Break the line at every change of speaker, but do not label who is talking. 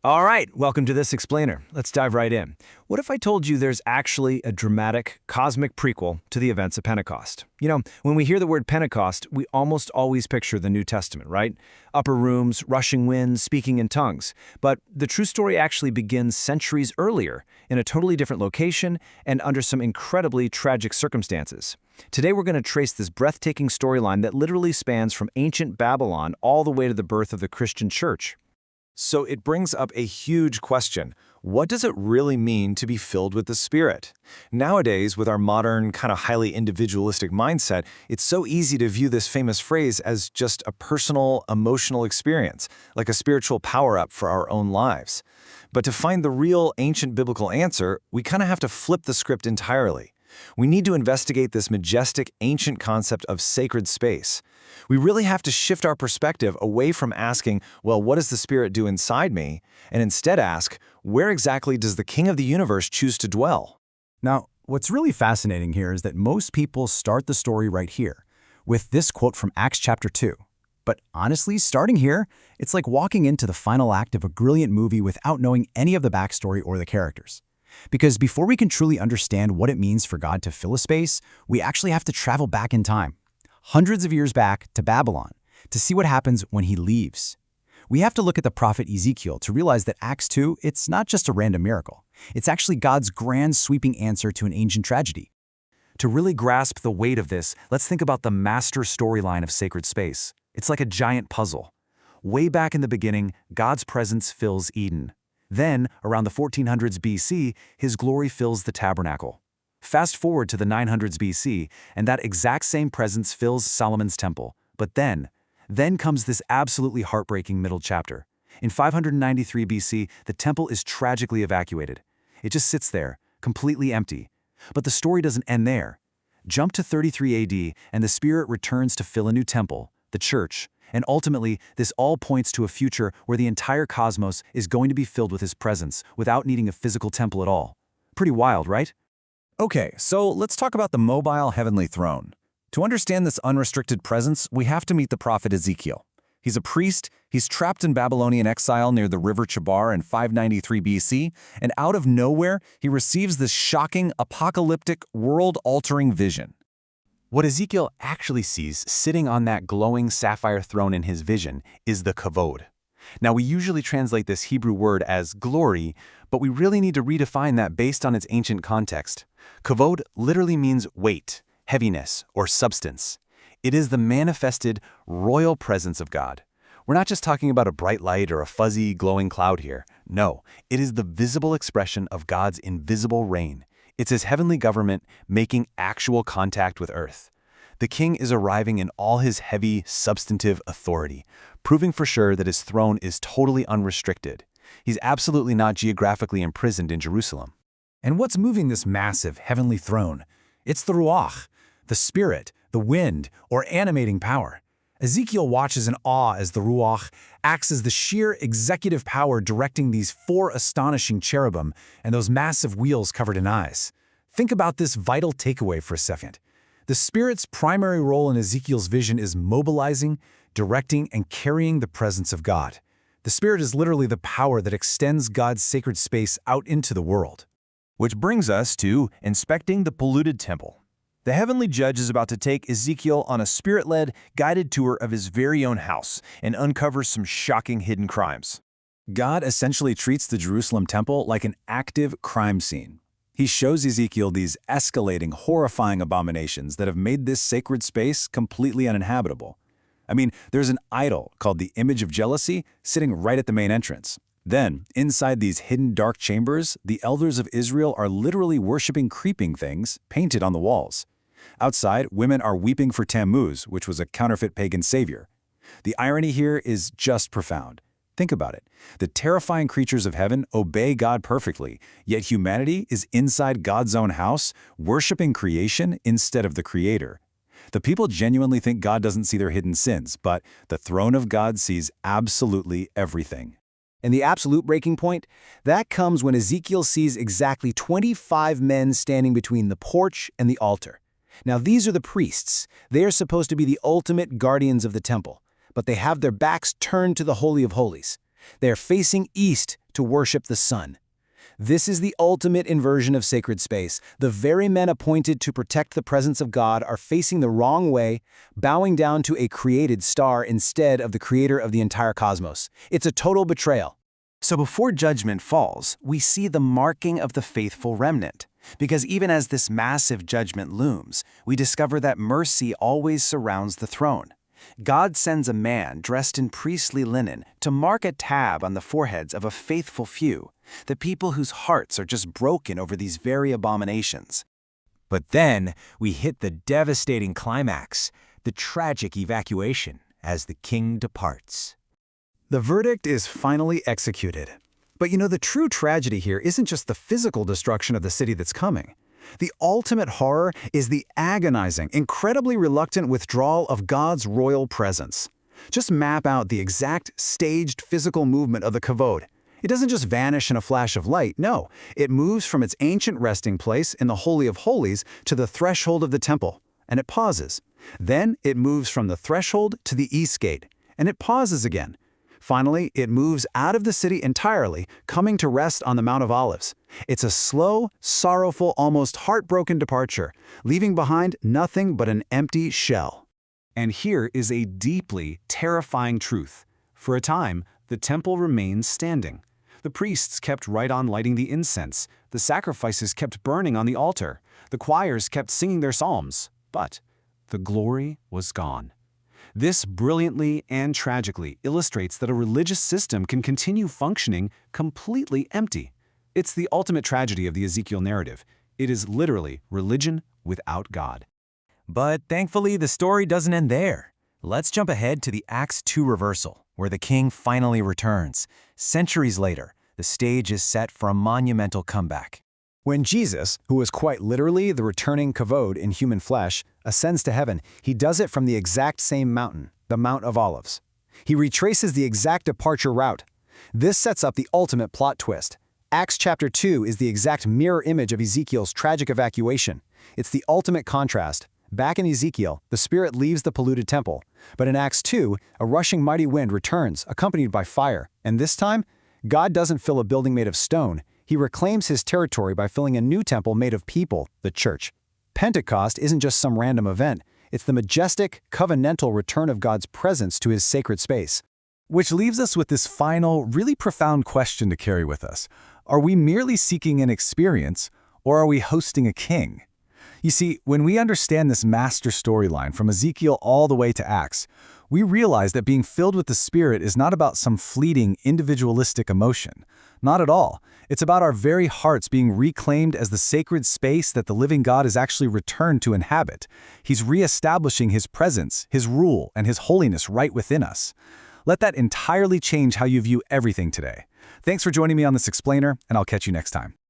All right, welcome to This Explainer. Let's dive right in. What if I told you there's actually a dramatic, cosmic prequel to the events of Pentecost? When we hear the word Pentecost, we almost always picture the New Testament, right? Upper rooms, rushing winds, speaking in tongues. But the true story actually begins centuries earlier, in a totally different location and under some incredibly tragic circumstances. Today we're going to trace this breathtaking storyline that literally spans from ancient Babylon all the way to the birth of the Christian church.
So it brings up a huge question. What does it really mean to be filled with the Spirit? Nowadays, with our modern, kind of highly individualistic mindset, it's so easy to view this famous phrase as just a personal, emotional experience, like a spiritual power-up for our own lives. But to find the real ancient biblical answer, we kind of have to flip the script entirely. We need to investigate this majestic, ancient concept of sacred space. We really have to shift our perspective away from asking, well, what does the Spirit do inside me? And instead ask, where exactly does the King of the universe choose to dwell?
Now, what's really fascinating here is that most people start the story right here, with this quote from Acts chapter 2. But honestly, starting here, it's like walking into the final act of a brilliant movie without knowing any of the backstory or the characters. Because before we can truly understand what it means for God to fill a space, we actually have to travel back in time, hundreds of years back to Babylon, to see what happens when he leaves. We have to look at the prophet Ezekiel to realize that Acts 2, it's not just a random miracle. It's actually God's grand sweeping answer to an ancient tragedy.
To really grasp the weight of this, let's think about the master storyline of sacred space. It's like a giant puzzle. Way back in the beginning, God's presence fills Eden. Then, around the 1400s BC, his glory fills the tabernacle. Fast forward to the 900s BC, and that exact same presence fills Solomon's temple. But then comes this absolutely heartbreaking middle chapter. In 593 BC, the temple is tragically evacuated. It just sits there, completely empty. But the story doesn't end there. Jump to 33 AD, and the Spirit returns to fill a new temple, the church. And ultimately, this all points to a future where the entire cosmos is going to be filled with his presence without needing a physical temple at all. Pretty wild, right?
Okay, so let's talk about the mobile heavenly throne. To understand this unrestricted presence, we have to meet the prophet Ezekiel. He's a priest, he's trapped in Babylonian exile near the river Chebar in 593 BC, and out of nowhere, he receives this shocking, apocalyptic, world-altering vision.
What Ezekiel actually sees sitting on that glowing sapphire throne in his vision is the kavod. Now, we usually translate this Hebrew word as glory, but we really need to redefine that based on its ancient context. Kavod literally means weight, heaviness, or substance. It is the manifested, royal presence of God. We're not just talking about a bright light or a fuzzy, glowing cloud here. No, it is the visible expression of God's invisible reign. It's his heavenly government making actual contact with earth. The king is arriving in all his heavy, substantive authority, proving for sure that his throne is totally unrestricted. He's absolutely not geographically imprisoned in Jerusalem.
And what's moving this massive heavenly throne? It's the Ruach, the Spirit, the wind, or animating power. Ezekiel watches in awe as the Ruach acts as the sheer executive power directing these four astonishing cherubim and those massive wheels covered in eyes. Think about this vital takeaway for a second. The Spirit's primary role in Ezekiel's vision is mobilizing, directing, and carrying the presence of God. The Spirit is literally the power that extends God's sacred space out into the world.
Which brings us to inspecting the polluted temple. The heavenly judge is about to take Ezekiel on a spirit-led, guided tour of his very own house and uncovers some shocking hidden crimes.
God essentially treats the Jerusalem temple like an active crime scene. He shows Ezekiel these escalating, horrifying abominations that have made this sacred space completely uninhabitable. I mean, there's an idol called the image of jealousy sitting right at the main entrance. Then, inside these hidden dark chambers, the elders of Israel are literally worshiping creeping things painted on the walls. Outside, women are weeping for Tammuz, which was a counterfeit pagan savior. The irony here is just profound. Think about it. The terrifying creatures of heaven obey God perfectly, yet humanity is inside God's own house, worshiping creation instead of the Creator. The people genuinely think God doesn't see their hidden sins, but the throne of God sees absolutely everything.
And the absolute breaking point? That comes when Ezekiel sees exactly 25 men standing between the porch and the altar. Now, these are the priests. They are supposed to be the ultimate guardians of the temple, but they have their backs turned to the Holy of Holies. They are facing east
to worship the sun. This is the ultimate inversion of sacred space. The very men appointed to protect the presence of God are facing the wrong way, bowing down to a created star instead of the creator of the entire cosmos. It's a total betrayal.
So before judgment falls, we see the marking of the faithful remnant. Because even as this massive judgment looms, we discover that mercy always surrounds the throne. God sends a man dressed in priestly linen to mark a tab on the foreheads of a faithful few, the people whose hearts are just broken over these very abominations.
But then we hit the devastating climax, the tragic evacuation, as the king departs.
The verdict is finally executed. But the true tragedy here isn't just the physical destruction of the city that's coming. The ultimate horror is the agonizing, incredibly reluctant withdrawal of God's royal presence. Just map out the exact staged physical movement of the kavod. It doesn't just vanish in a flash of light, no. It moves from its ancient resting place in the Holy of Holies to the threshold of the temple, and it pauses. Then it moves from the threshold to the east gate, and it pauses again. Finally, it moves out of the city entirely, coming to rest on the Mount of Olives. It's a slow, sorrowful, almost heartbroken departure, leaving behind nothing but an empty shell.
And here is a deeply terrifying truth. For a time, the temple remained standing. The priests kept right on lighting the incense. The sacrifices kept burning on the altar. The choirs kept singing their psalms. But the glory was gone. This brilliantly and tragically illustrates that a religious system can continue functioning completely empty. It's the ultimate tragedy of the Ezekiel narrative. It is literally religion without God.
But thankfully, the story doesn't end there. Let's jump ahead to the Acts 2 reversal, where the king finally returns. Centuries later, the stage is set for a monumental comeback.
When Jesus, who was quite literally the returning kavod in human flesh, ascends to heaven, he does it from the exact same mountain, the Mount of Olives. He retraces the exact departure route. This sets up the ultimate plot twist. Acts chapter 2 is the exact mirror image of Ezekiel's tragic evacuation. It's the ultimate contrast. Back in Ezekiel, the Spirit leaves the polluted temple. But in Acts 2, a rushing mighty wind returns, accompanied by fire. And this time, God doesn't fill a building made of stone. He reclaims his territory by filling a new temple made of people, the church. Pentecost isn't just some random event. It's the majestic, covenantal return of God's presence to his sacred space.
Which leaves us with this final, really profound question to carry with us. Are we merely seeking an experience, or are we hosting a king? You see, when we understand this master storyline from Ezekiel all the way to Acts, we realize that being filled with the Spirit is not about some fleeting, individualistic emotion. Not at all. It's about our very hearts being reclaimed as the sacred space that the living God is actually returned to inhabit. He's reestablishing his presence, his rule, and his holiness right within us. Let that entirely change how you view everything today. Thanks for joining me on this explainer, and I'll catch you next time.